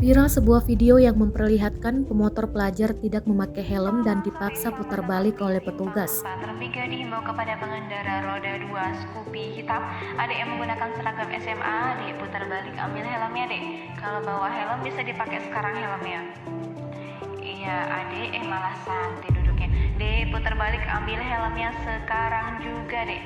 Viral sebuah video yang memperlihatkan pemotor pelajar tidak memakai helm dan dipaksa putar balik oleh petugas. Tertiga dihimbau kepada pengendara roda 2 Scoopy hitam, adik yang menggunakan seragam SMA, adik putar balik ambil helmnya dek. Kalau bawa helm bisa dipakai sekarang helmnya. Iya adik, malah santai duduknya. Dek putar balik ambil helmnya sekarang juga dek.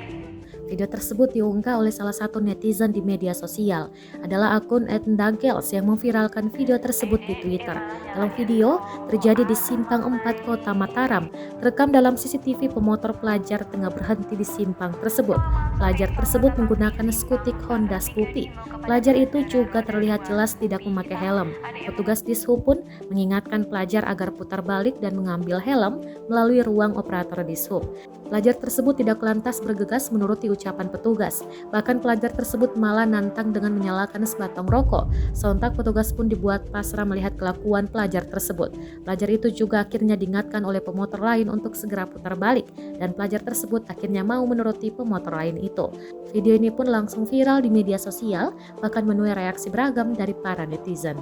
Video tersebut diunggah oleh salah satu netizen di media sosial, adalah akun @ndagels yang memviralkan video tersebut di Twitter. Dalam video, terjadi di Simpang 4 Kota Mataram, terekam dalam CCTV pemotor pelajar tengah berhenti di simpang tersebut. Pelajar tersebut menggunakan skutik Honda Scoopy. Pelajar itu juga terlihat jelas tidak memakai helm. Petugas Dishub pun mengingatkan pelajar agar putar balik dan mengambil helm melalui ruang operator Dishub. Pelajar tersebut tidak lantas bergegas menuruti ucapan petugas. Bahkan pelajar tersebut malah nantang dengan menyalakan sebatang rokok. Sontak petugas pun dibuat pasrah melihat kelakuan pelajar tersebut. Pelajar itu juga akhirnya diingatkan oleh pemotor lain untuk segera putar balik, dan pelajar tersebut akhirnya mau menuruti pemotor lain itu. Video ini pun langsung viral di media sosial, bahkan menuai reaksi beragam dari para netizen.